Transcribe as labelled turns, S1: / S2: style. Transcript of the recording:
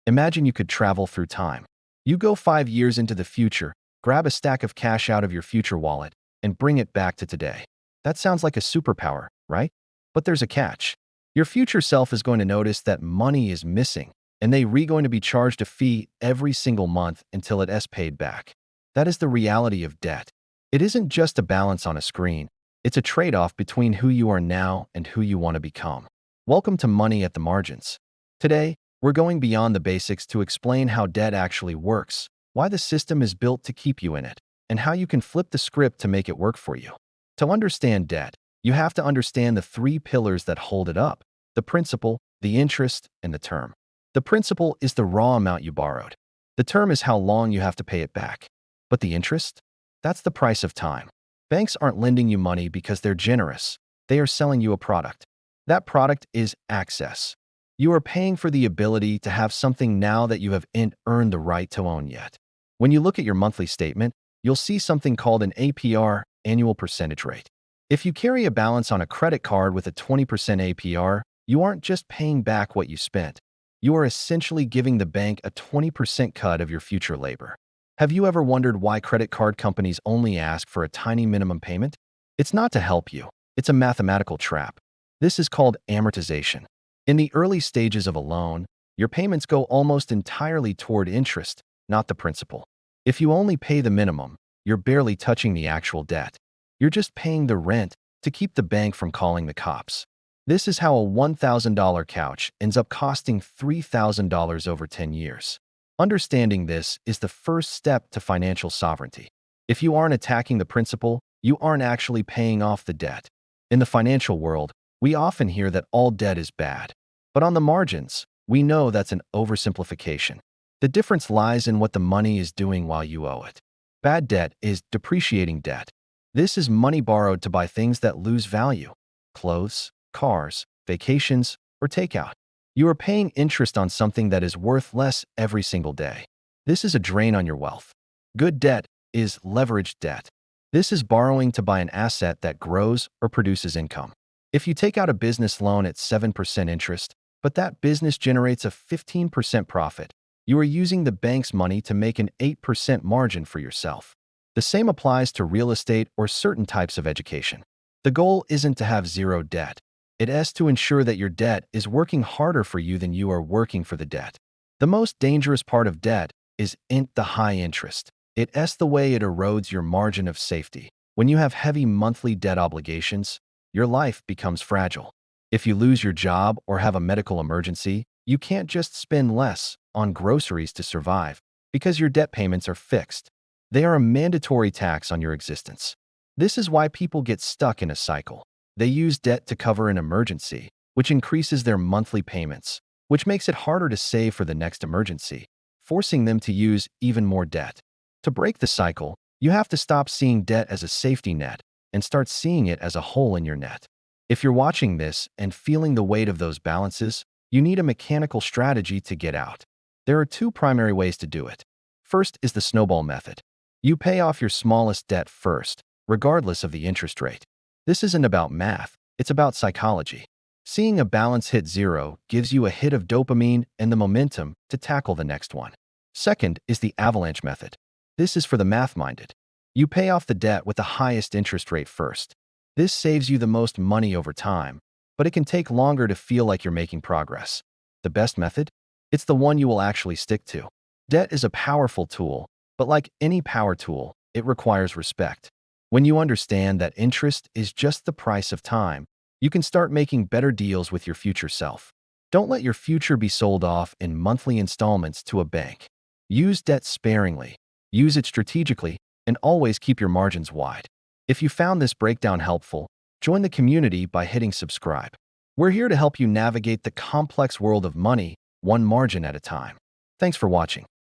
S1: Imagine you could travel through time. You go 5 years into the future, grab a stack of cash out of your future wallet, and bring it back to today. That sounds like a superpower, right? But there's a catch. Your future self is going to notice that money is missing, and they're going to be charged a fee every single month until it is paid back. That is the reality of debt. It isn't just a balance on a screen. It's a trade-off between who you are now and who you want to become. Welcome to Money at the Margins. Today, we're going beyond the basics to explain how debt actually works, why the system is built to keep you in it, and how you can flip the script to make it work for you. To understand debt, you have to understand the three pillars that hold it up: the principal, the interest, and the term. The principal is the raw amount you borrowed. The term is how long you have to pay it back. But the interest? That's the price of time. Banks aren't lending you money because they're generous. They are selling you a product. That product is access. You are paying for the ability to have something now that you haven't earned the right to own yet. When you look at your monthly statement, you'll see something called an APR, annual percentage rate. If you carry a balance on a credit card with a 20% APR, you aren't just paying back what you spent. You are essentially giving the bank a 20% cut of your future labor. Have you ever wondered why credit card companies only ask for a tiny minimum payment? It's not to help you. It's a mathematical trap. This is called amortization. In the early stages of a loan, your payments go almost entirely toward interest, not the principal. If you only pay the minimum, you're barely touching the actual debt. You're just paying the rent to keep the bank from calling the cops. This is how a $1,000 couch ends up costing $3,000 over 10 years. Understanding this is the first step to financial sovereignty. If you aren't attacking the principal, you aren't actually paying off the debt. In the financial world, we often hear that all debt is bad. But on the margins, we know that's an oversimplification. The difference lies in what the money is doing while you owe it. Bad debt is depreciating debt. This is money borrowed to buy things that lose value: clothes, cars, vacations, or takeout. You are paying interest on something that is worth less every single day. This is a drain on your wealth. Good debt is leveraged debt. This is borrowing to buy an asset that grows or produces income. If you take out a business loan at 7% interest, but that business generates a 15% profit, you are using the bank's money to make an 8% margin for yourself. The same applies to real estate or certain types of education. The goal isn't to have zero debt. It is to ensure that your debt is working harder for you than you are working for the debt. The most dangerous part of debt isn't the high interest. It is the way it erodes your margin of safety. When you have heavy monthly debt obligations, your life becomes fragile. If you lose your job or have a medical emergency, you can't just spend less on groceries to survive because your debt payments are fixed. They are a mandatory tax on your existence. This is why people get stuck in a cycle. They use debt to cover an emergency, which increases their monthly payments, which makes it harder to save for the next emergency, forcing them to use even more debt. To break the cycle, you have to stop seeing debt as a safety net and start seeing it as a hole in your net. If you're watching this and feeling the weight of those balances, you need a mechanical strategy to get out. There are two primary ways to do it. First is the snowball method. You pay off your smallest debt first, regardless of the interest rate. This isn't about math, it's about psychology. Seeing a balance hit zero gives you a hit of dopamine and the momentum to tackle the next one. Second is the avalanche method. This is for the math-minded. You pay off the debt with the highest interest rate first. This saves you the most money over time, but it can take longer to feel like you're making progress. The best method? It's the one you will actually stick to. Debt is a powerful tool, but like any power tool, it requires respect. When you understand that interest is just the price of time, you can start making better deals with your future self. Don't let your future be sold off in monthly installments to a bank. Use debt sparingly, use it strategically, and always keep your margins wide. If you found this breakdown helpful, join the community by hitting subscribe. We're here to help you navigate the complex world of money, one margin at a time. Thanks for watching.